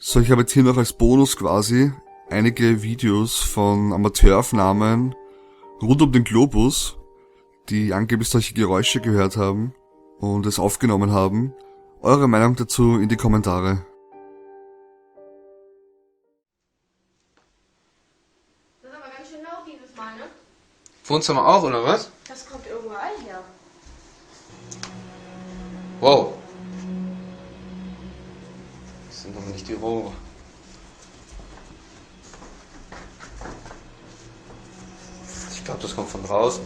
So, ich habe jetzt hier noch als Bonus quasi einige Videos von Amateuraufnahmen rund um den Globus, die angeblich solche Geräusche gehört haben und es aufgenommen haben. Eure Meinung dazu in die Kommentare. Das ist aber ganz schön laut dieses Mal, ne? Wohnzimmer auch, oder was? Das kommt überall her. Wow. Das sind doch nicht die Rohre. Ich glaube, das kommt von draußen.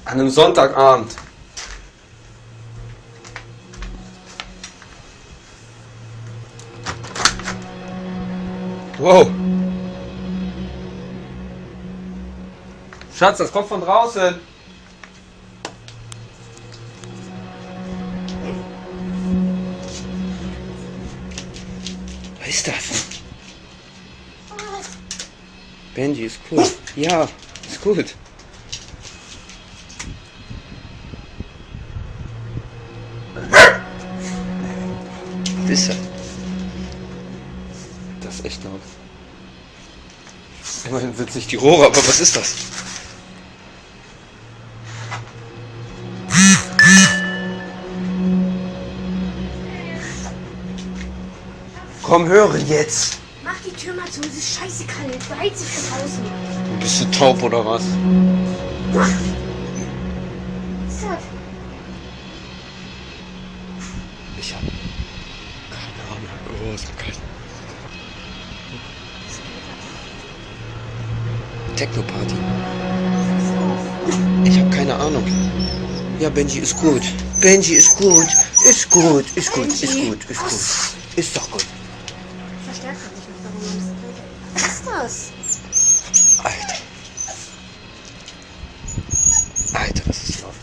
An einem Sonntagabend. Wow. Schatz, das kommt von draußen. Was ist das? Benji, ist cool. Ja, ist gut. Was ist das? Das ist echt laut. Immerhin sind es nicht die Rohre, aber was ist das? Komm, höre jetzt! Mach die Tür mal zu, es ist scheiße kalt. Beheizt sich von draußen. Bist du taub oder was? Was ist das? Ich hab keine Ahnung. Oh, ist so kalt. Techno-Party. Ich hab keine Ahnung. Ja, Benji ist gut. Benji ist gut. Ist gut. Ist gut. Ist gut. Ist gut. Ist doch gut. Verstärkt hat nicht mit warum. Was ist das? Alter. Alter, das ist laut.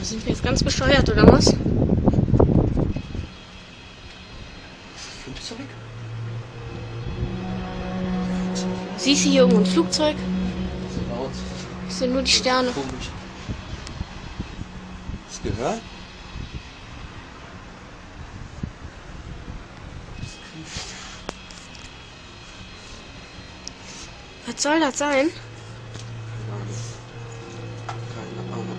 Sind wir jetzt ganz bescheuert, oder was? Flugzeug? Siehst du hier irgendwo ein Flugzeug? So laut. Ich sehe nur die Sterne. Komisch. Hast du gehört? Was soll das sein? Keine Ahnung.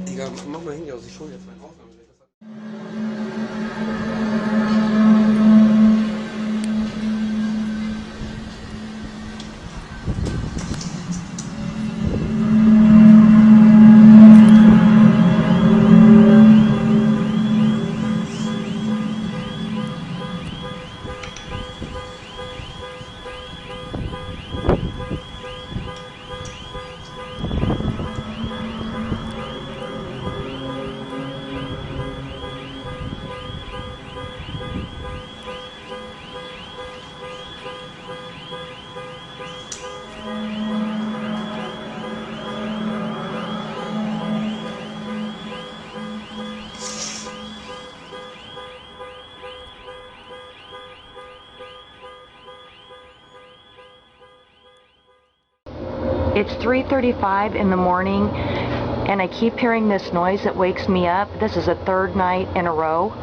Egal, mach mal Handy aus, ich hole jetzt mein Aufnahmegerät. It's 3:35 in the morning, and I keep hearing this noise that wakes me up. This is the third night in a row.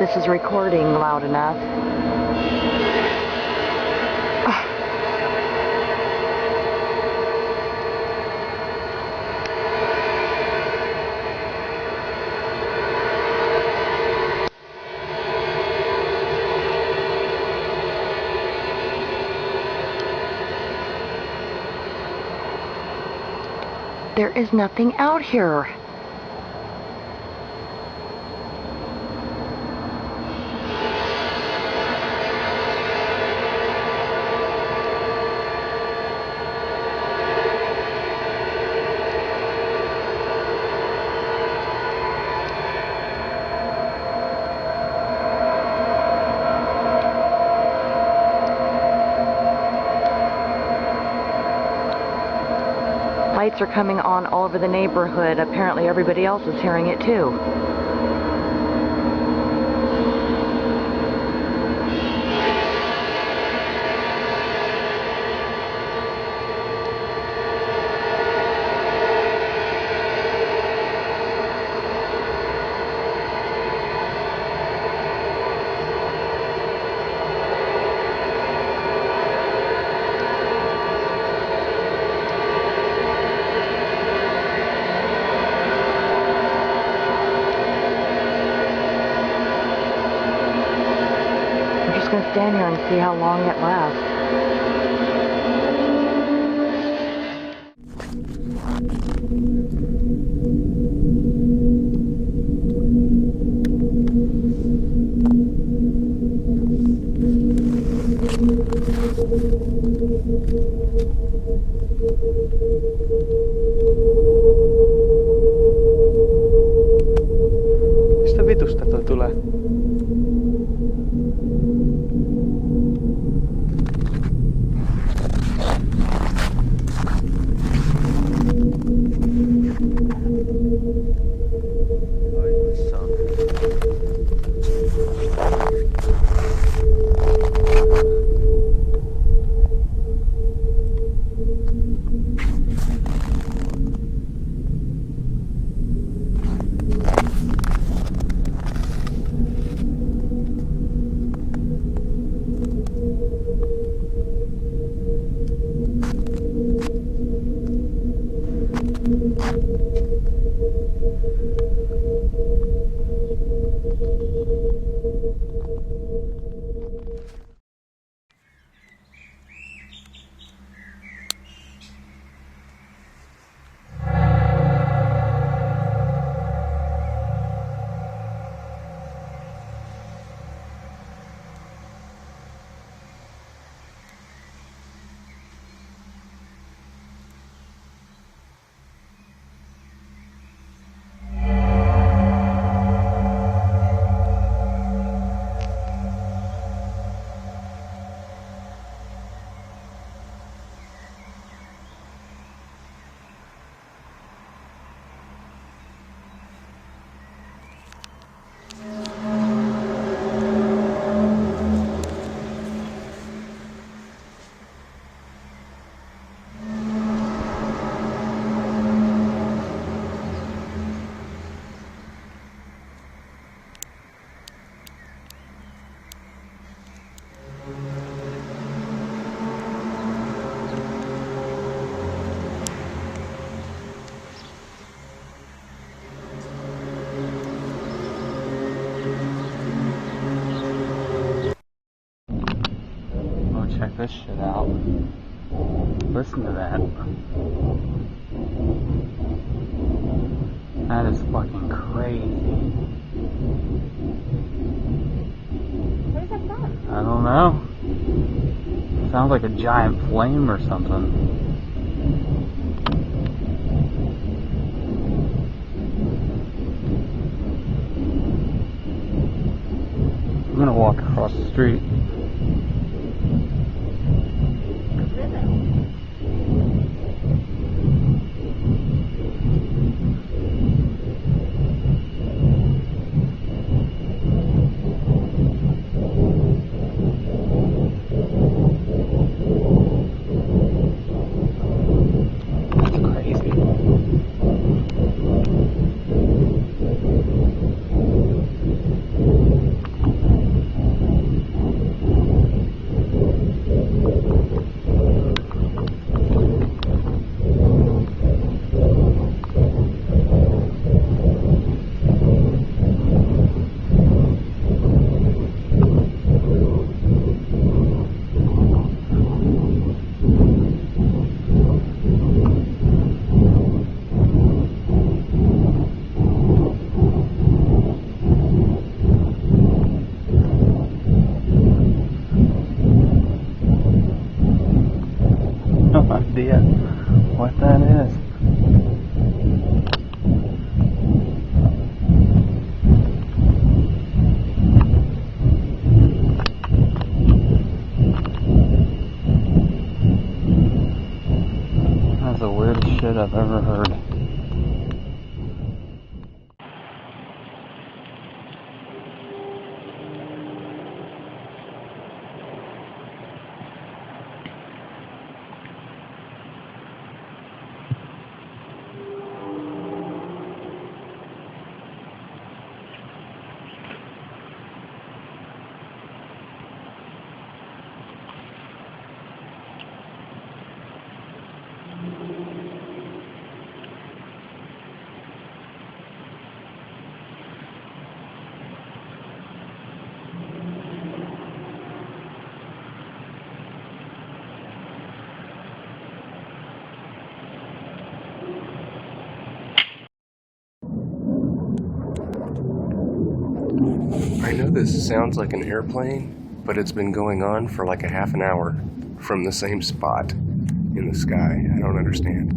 this is recording loud enough. There is nothing out here. Lights are coming on all over the neighborhood. Apparently everybody else is hearing it too. I'm just going to stand here and see how long it lasts. Mistä vitusta toi tulee? Check this shit out. Listen to that. That is fucking crazy. Where's that from? I don't know. Sounds like a giant flame or something. I'm gonna walk across the street. no idea what that is. That's the weirdest shit I've ever heard. I know this sounds like an airplane, but it's been going on for like a half an hour from the same spot in the sky. I don't understand.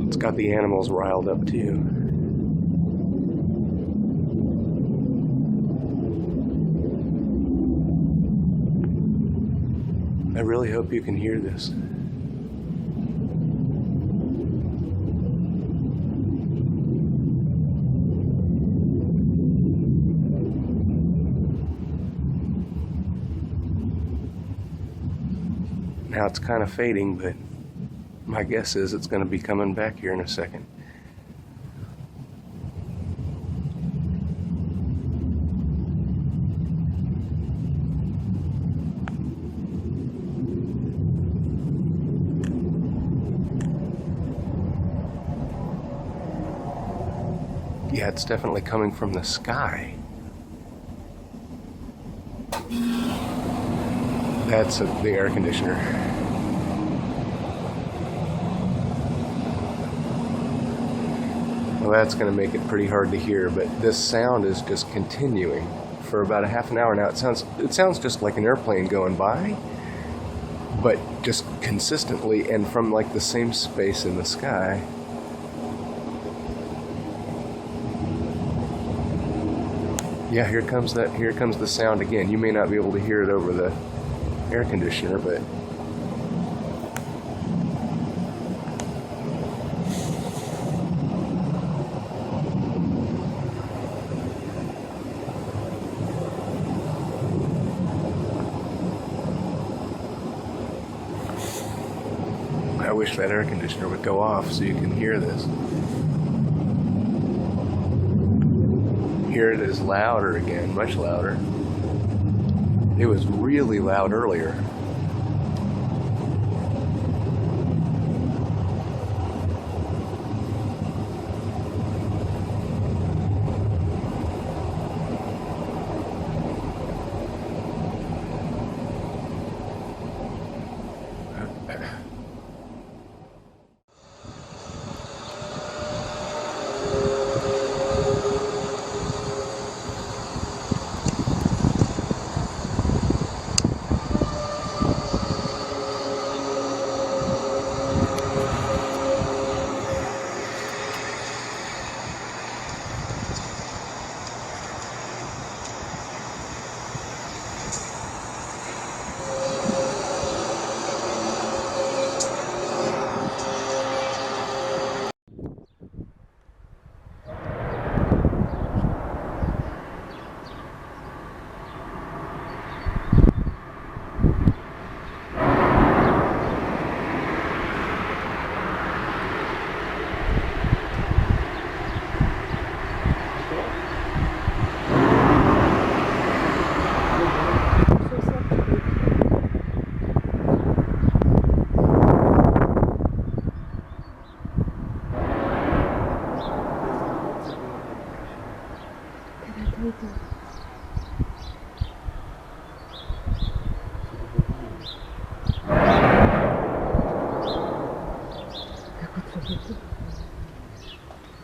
It's got the animals riled up too. I really hope you can hear this. Now it's kind of fading, but my guess is it's going to be coming back here in a second. Yeah, it's definitely coming from the sky. That's the air conditioner. Well, that's going to make it pretty hard to hear, but this sound is just continuing for about a half an hour now. It sounds just like an airplane going by, but just consistently and from like the same space in the sky. Yeah, here comes the sound again. You may not be able to hear it over the air conditioner, but I wish that air conditioner would go off so you can hear this. Here it is louder again, much louder. It was really loud earlier.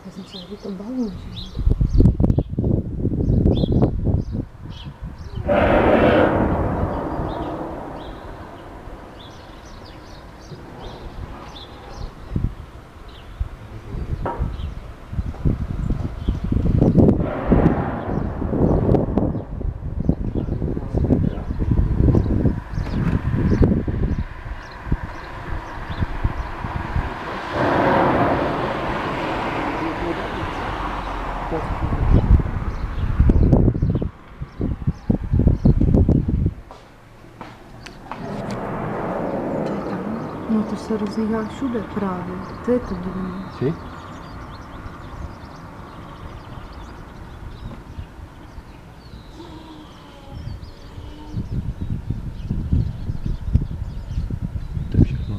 Mas a gente vai tombar longe ainda. to se rozjíhá všude právě. To je to divné. See? To je všechno.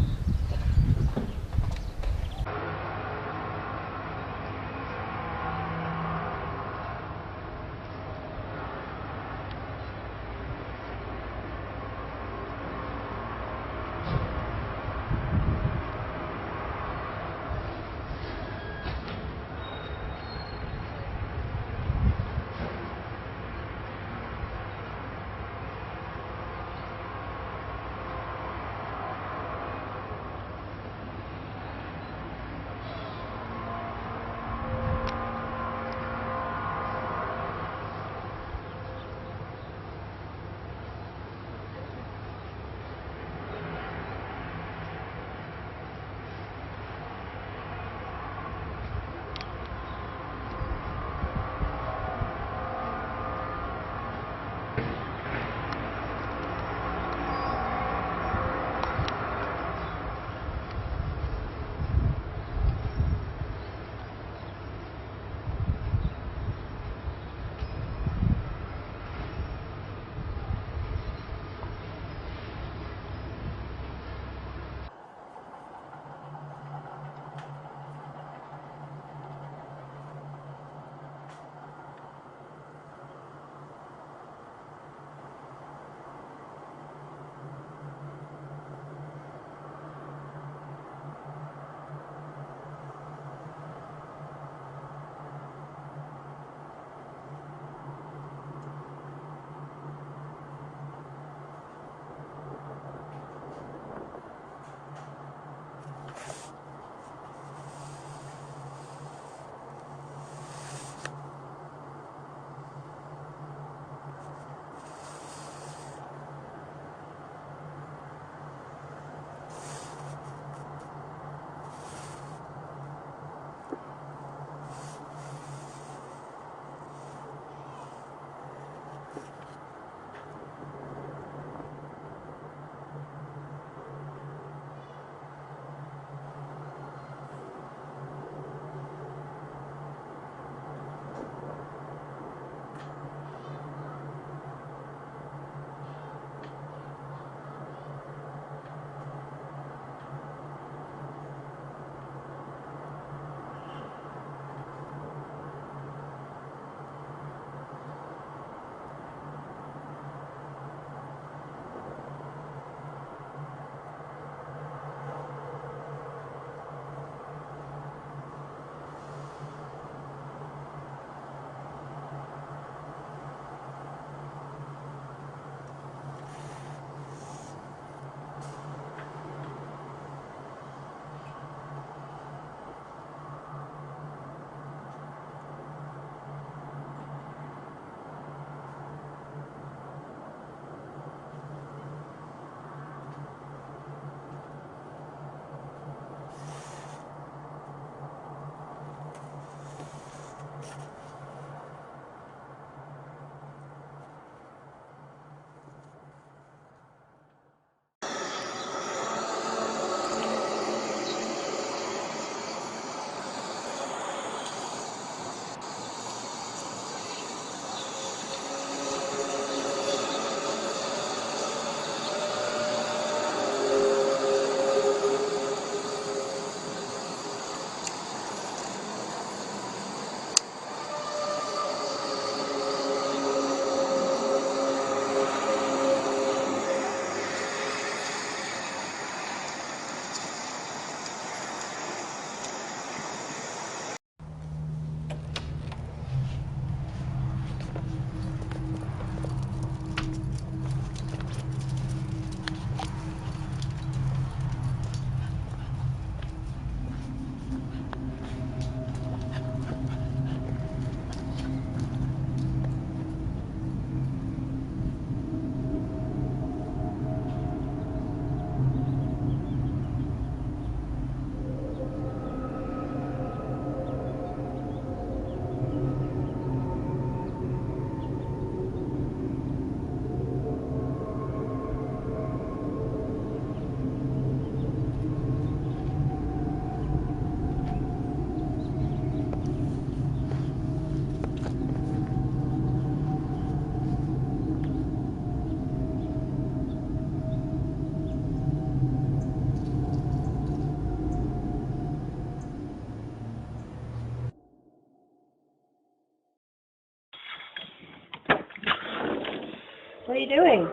What are you doing?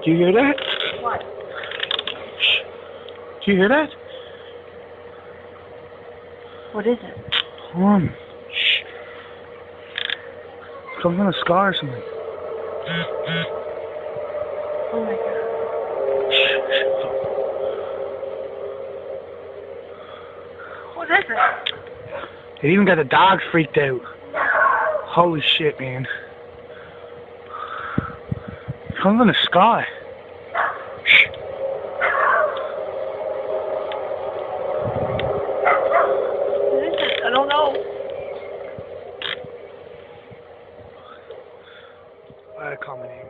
Do you hear that? What? Shh. Do you hear that? What is it? Hold on. Shh. Something in the sky or something. Oh my god. What is it? It even got the dogs freaked out. Holy shit, man. Something in the sky. Shh. What is it? I don't know. I call my name.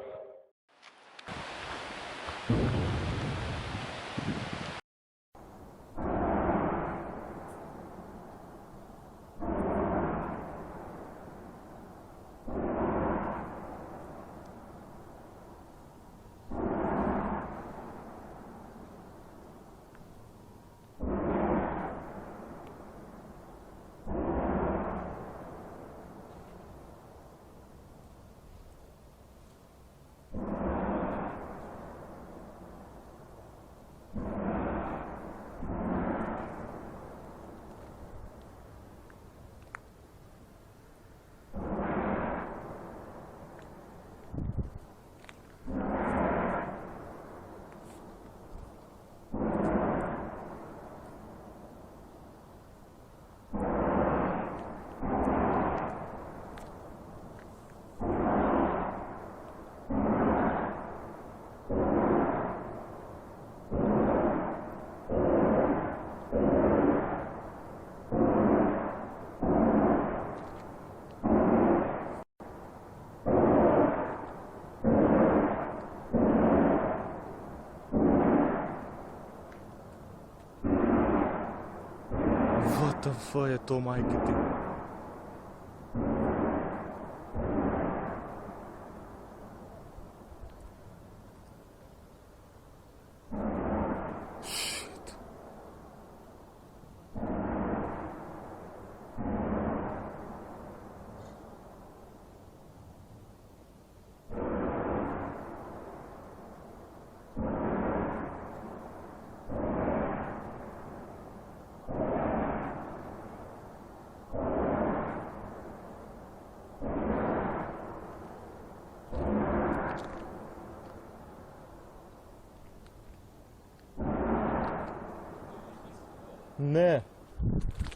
What the fuck je to, majke ti? Shit. Ne.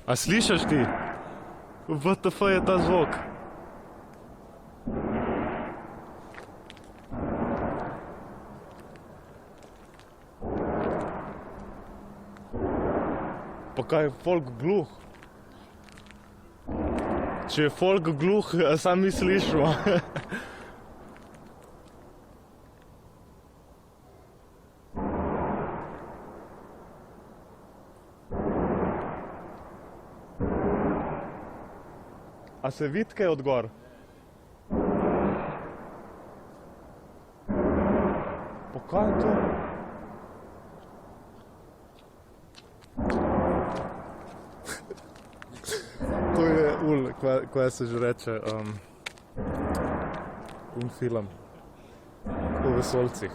A slišiš ti? What the fuck je ta zvok? Pa kaj je folk gluh? Če je folk gluh, sam mi slišimo. A se vidi kaj od gor? Pa kaj je to? To je kaj se že reče, film o vesoljcih.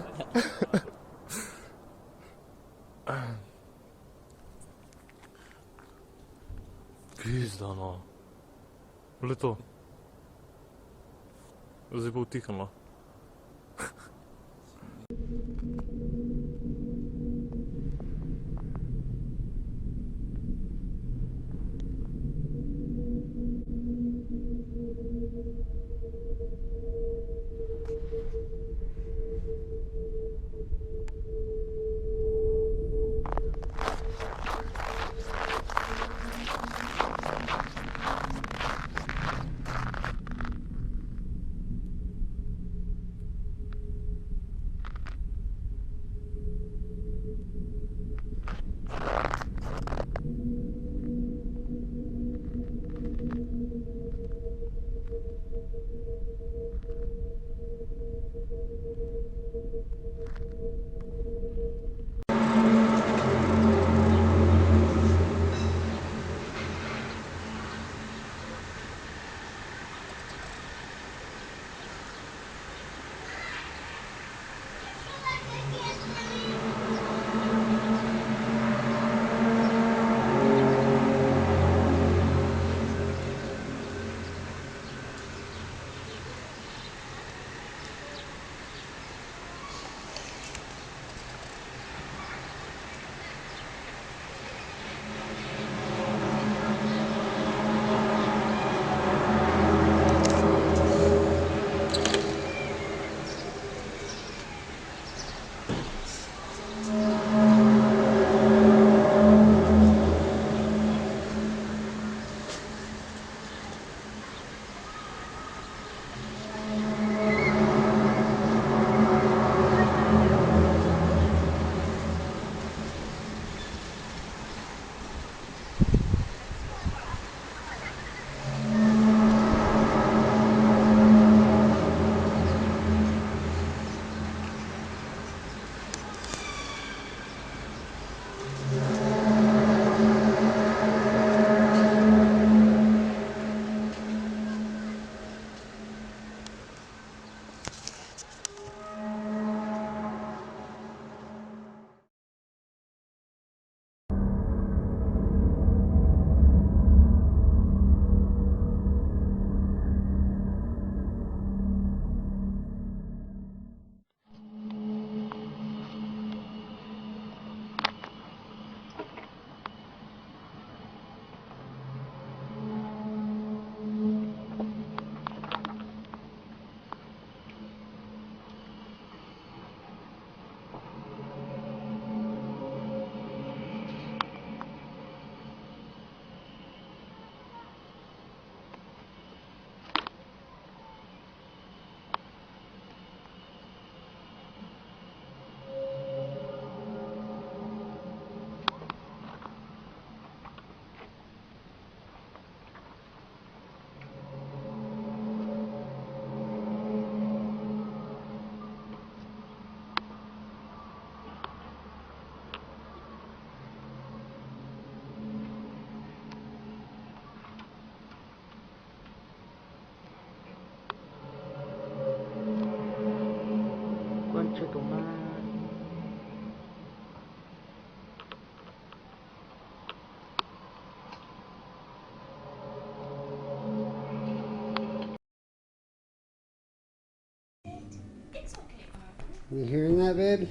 Pizda no. Le to. Zdaj bo utihnilo. Concha tu madre. You hearing that, babe?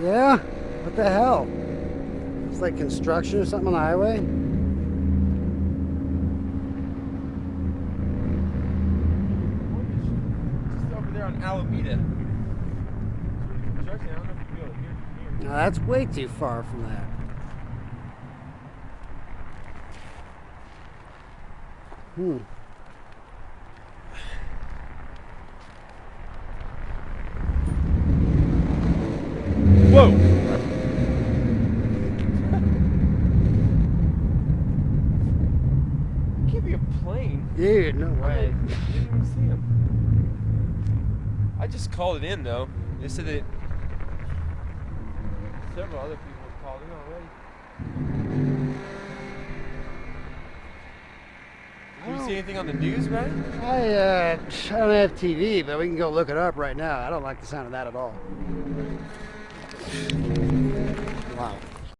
Yeah? What the hell? It's like construction or something on the highway? Just over there on Alameda. Construction, I don't know if you feel it here. No, that's way too far from that. Whoa! It can't be a plane. Dude, no way. I didn't even see him. I just called it in though. They said that several other people have called in already. Did you see anything on the news, right? I don't have TV, but we can go look it up right now. I don't like the sound of that at all. Wow.